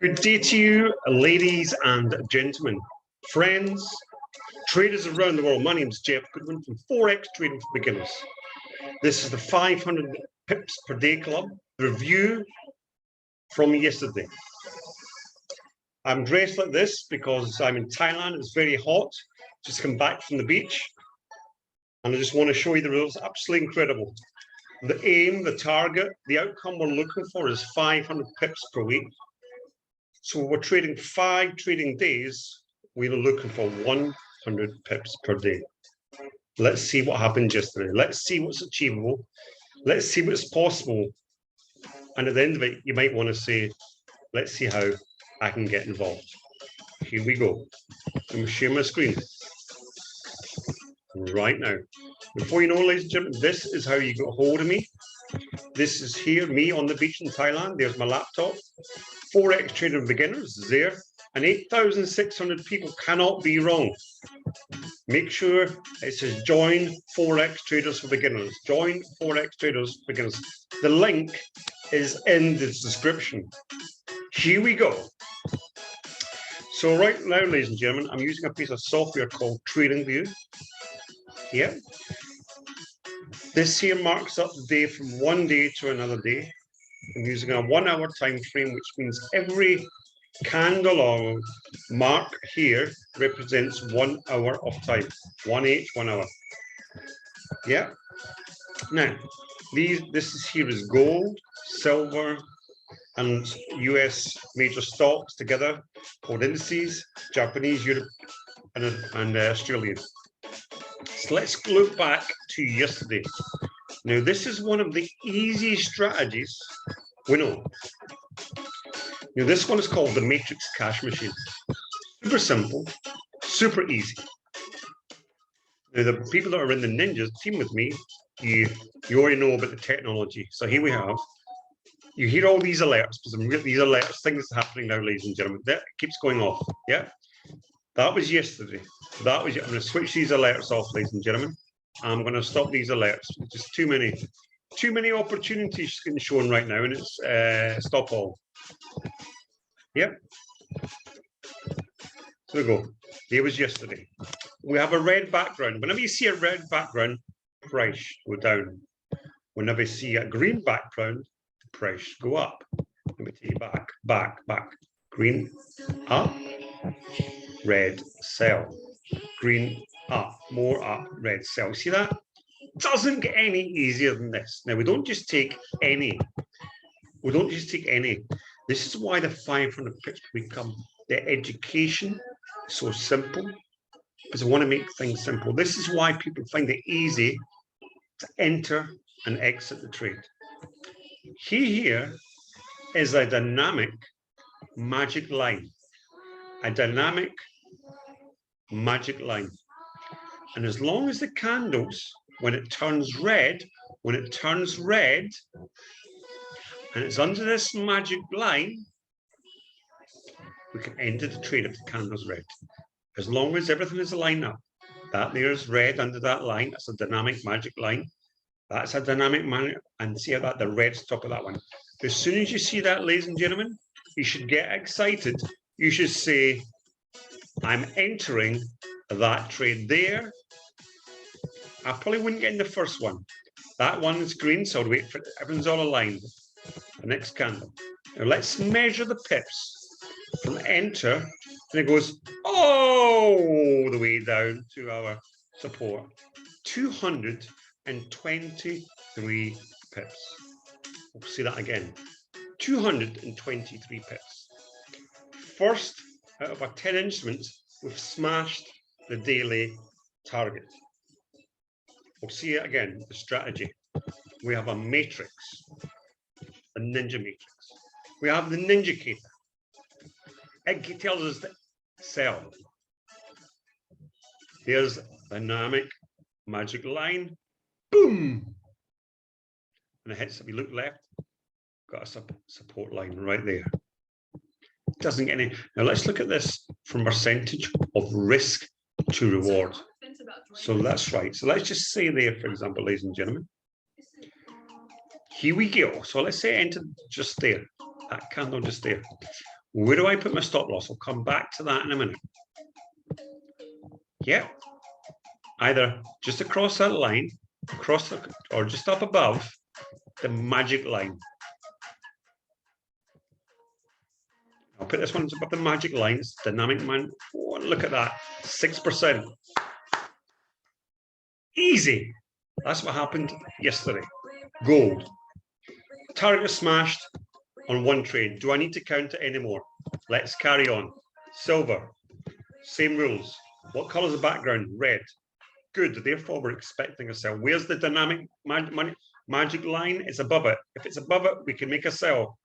Good day to you, ladies and gentlemen, friends, traders around the world. My name is Jeff Goodwin from Forex Trading for Beginners. This is the 500 pips per day club review from yesterday. I'm dressed like this because I'm in Thailand. It's very hot. Just come back from the beach. And I just want to show you the results. Absolutely incredible. The aim, the target, the outcome we're looking for is 500 pips per week. So we're trading 5 trading days. We're looking for 100 pips per day. Let's see what happened yesterday. Let's see what's achievable. Let's see what's possible. And at the end of it, you might want to say, let's see how I can get involved. Here we go. I'm going to share my screen right now. Before you know, ladies and gentlemen, this is how you get a hold of me. This is here, me on the beach in Thailand. There's my laptop. Forex Trading Beginners is there. And 8,600 people cannot be wrong. Make sure it says join Forex Traders for Beginners. Join Forex Traders for Beginners. The link is in the description. Here we go. So right now, ladies and gentlemen, I'm using a piece of software called TradingView. Yeah. This here marks up the day from one day to another day. I'm using a 1 hour time frame, which means every candle or mark here represents 1 hour of time. 1H, 1 hour. Yeah. Now, this is here is gold, silver, and US major stocks together, called indices, Japanese, Europe, and Australian. So let's look back to yesterday. Now, this is one of the easiest strategies we know. Now, this one is called the Matrix Cash Machine. Super simple, super easy. Now, the people that are in the Ninjas team with me, you already know about the technology. So here we have. You hear all these alerts, because these alerts, things happening now, ladies and gentlemen. That keeps going off. Yeah, that was yesterday. That was. I'm going to switch these alerts off, ladies and gentlemen. I'm going to stop these alerts. Just too many opportunities getting shown right now, and it's stop all. Yeah. So we go. There was yesterday. We have a red background. Whenever you see a red background, price go down. Whenever you see a green background, price go up. Let me take it back. Green up, red sell. Green up, more up, red sell. See that? Doesn't get any easier than this. Now, we don't just take any. This is why the 500 pips become the education so simple, because I want to make things simple. This is why people find it easy to enter and exit the trade. Here is a dynamic magic line. A dynamic magic line. And as long as the candles, when it turns red, and it's under this magic line, we can enter the trade if the candle's red. As long as everything is lined up. That there's red under that line. That's a dynamic magic line. That's a dynamic magic, and see how that the red's top of that one. As soon as you see that, ladies and gentlemen, you should get excited. You should say, I'm entering that trade there. I probably wouldn't get in the first one. That one is green, so I'll wait for it. Everyone's all aligned. The next candle. Now let's measure the pips from enter, and it goes all the way down to our support. 223 pips. We'll see that again. 223 pips. First out of our 10 instruments, we've smashed the daily target. We'll see it again, the strategy. We have a matrix, a ninja matrix. We have the ninjacator. It tells us to sell. Here's dynamic magic line. Boom! And it hits, if you look left, got a support line right there. Doesn't get any. Now let's look at this from percentage of risk to reward. So that's right. So let's just say there, for example, ladies and gentlemen, here we go. So let's say enter just there, that candle just there. Where do I put my stop loss? I'll come back to that in a minute. Yeah, either just across that line, or just up above the magic line. I'll put this one above the magic lines. Dynamic man. Oh, look at that, 6%. Easy. That's what happened yesterday. Gold. Target smashed on one trade. Do I need to count it anymore? Let's carry on. Silver. Same rules. What color is the background? Red. Good. Therefore, we're expecting a sell. Where's the dynamic magic line? It's above it. If it's above it, we can make a sell.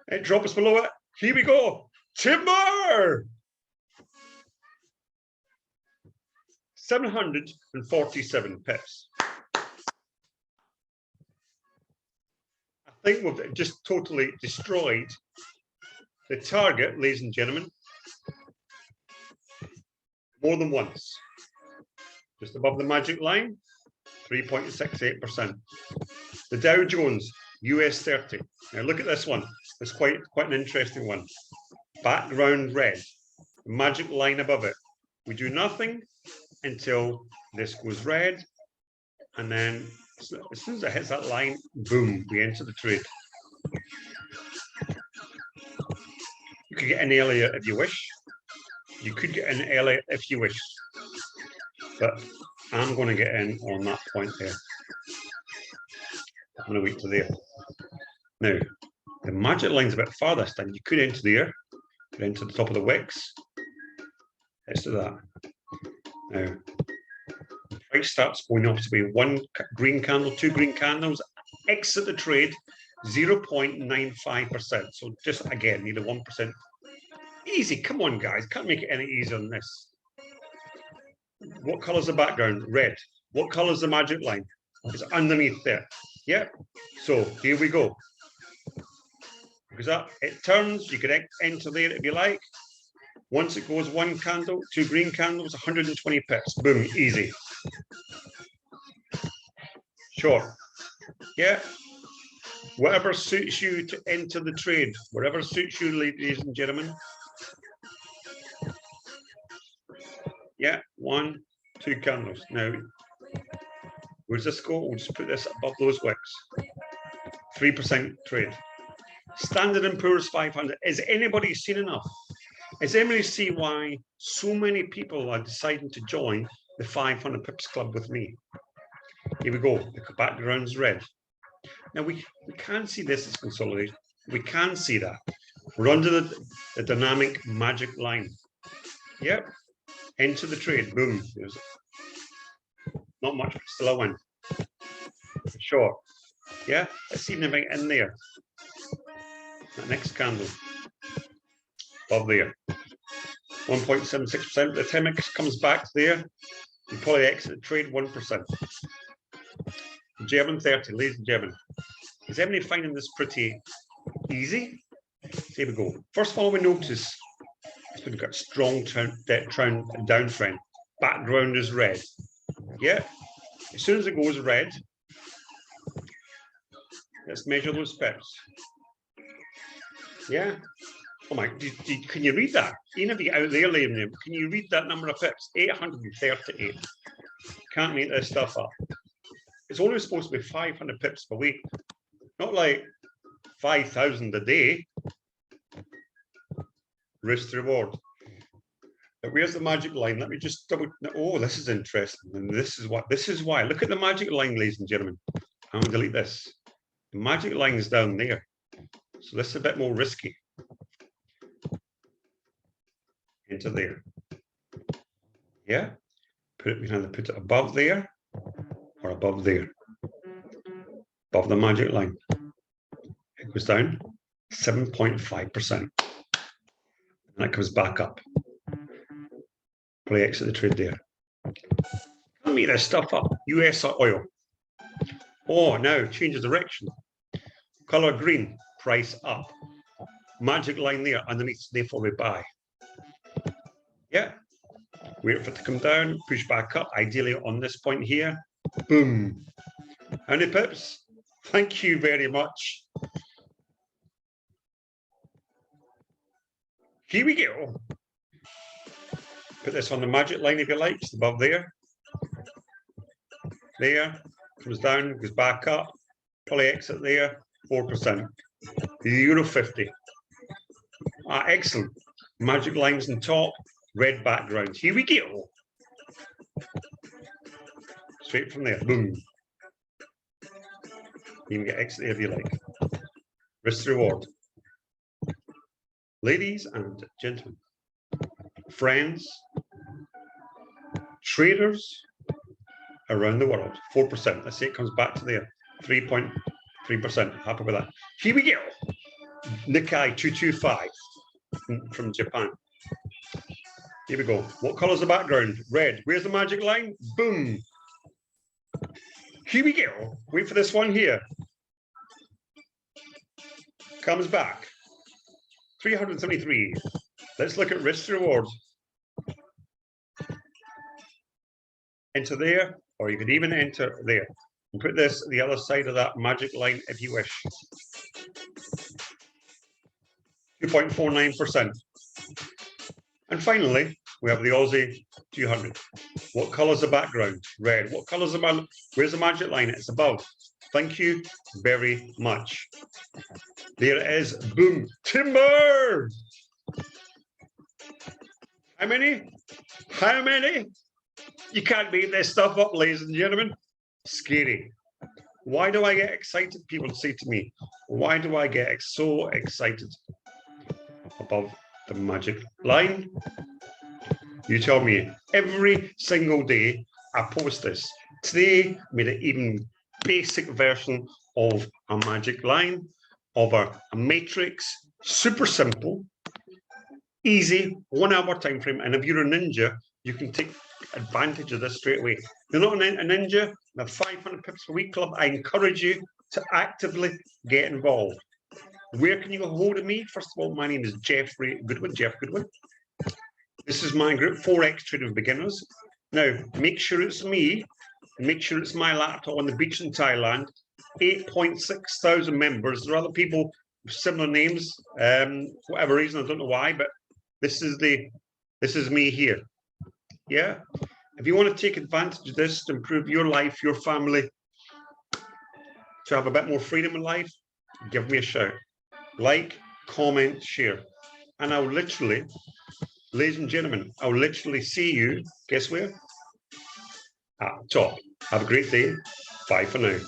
It drops below it. Here we go. Timber! 747 pips. I think we've just totally destroyed the target, ladies and gentlemen, more than once. Just above the magic line, 3.68%. The Dow Jones, US 30. Now look at this one. It's quite an interesting one. Background red, magic line above it. We do nothing until this goes red, and then as soon as it hits that line, boom, we enter the trade. You could get in earlier if you wish. You could get in earlier if you wish, but I'm going to get in on that point there. I'm going to wait to there. Now, the magic line's a bit farther this time. You could enter there, could enter the top of the wicks. Let's do that. Now, price starts going up to be one green candle, two green candles. Exit the trade, 0.95%. So just again, need a 1%. Easy. Come on, guys. Can't make it any easier than this. What color is the background? Red. What color is the magic line? It's underneath there. Yeah. So here we go. Because it turns, you can enter there if you like. Once it goes one candle, two green candles, 120 pips. Boom, easy. Sure. Yeah. Whatever suits you to enter the trade, whatever suits you, ladies and gentlemen. Yeah, one, two candles. Now, where's this go? We'll just put this above those wicks. 3% trade. Standard & Poor's 500. Is anybody seen enough? Does anybody see why so many people are deciding to join the 500 pips club with me? Here we go. The background's red. Now we can see this as consolidation. We can see that. We're under the dynamic magic line. Yep. Enter the trade. Boom. There's not much, but still a win. Sure. Yeah. Let's see anything in there. That next candle. Above there. 1.76%. The time it comes back there, you probably exit the trade 1%. German 30, ladies and gentlemen. Is anybody finding this pretty easy? Here we go. First of all, we notice we've got strong downtrend. Background is red. Yeah. As soon as it goes red, let's measure those pips. Yeah. Oh my, can you read that? Even if you're out there, Liam, can you read that number of pips? 838. Can't make this stuff up. It's only supposed to be 500 pips per week, not like 5,000 a day. Risk to reward. But where's the magic line? Let me just double. Oh, this is interesting. And this is why. Look at the magic line, ladies and gentlemen. I'm going to delete this. The magic line is down there. So this is a bit more risky. Into there. Yeah. We can either put it above there or above there. Above the magic line. It goes down 7.5%. And that comes back up. Probably exit the trade there. Can't make this stuff up. US oil. Oh, now change of direction. Color green, price up. Magic line there underneath, therefore we buy. Yeah. Wait for it to come down, push back up, ideally on this point here. Boom. How many pips? Thank you very much. Here we go. Put this on the magic line if you like, just above there. There, comes down, goes back up, probably exit there, 4%. The Euro 50. Ah, excellent. Magic lines on top, red background. Here we go. Straight from there, boom. You can get exit if you like. Risk reward. Ladies and gentlemen, friends, traders around the world, 4%. Let's say it comes back to there, 3.3%. Happy with that. Here we go. Nikkei 225 from Japan. Here we go. What color is the background? Red. Where's the magic line? Boom. Here we go. Wait for this one here. Comes back. 373. Let's look at risk rewards. Enter there, or you could even enter there. And put this the other side of that magic line if you wish. 2.49%. And finally, we have the Aussie 200. What colour is the background? Red. What colour is the where's the magic line? It's above. Thank you very much. There it is. Boom. Timber! How many? How many? You can't beat this stuff up, ladies and gentlemen. Scary. Why do I get excited? People say to me, why do I get so excited above the magic line? You tell me. Every single day I post this. Today made an even basic version of a magic line, of a matrix, super simple, easy, 1 hour time frame. And if you're a ninja, you can take advantage of this straight away. If you're not a ninja, the 500 pips per week club, I encourage you to actively get involved. Where can you get hold of me? First of all, my name is Jeff Goodwin. This is my group, Forex Trading Beginners. Now, make sure it's me, and make sure it's my laptop on the beach in Thailand. 8.6 thousand members. There are other people with similar names, for whatever reason, I don't know why, but this is me here. Yeah. If you want to take advantage of this to improve your life, your family, to have a bit more freedom in life, give me a shout. Like, comment, share. And I'll literally, ladies and gentlemen, I'll literally see you, guess where? At the top. Have a great day. Bye for now.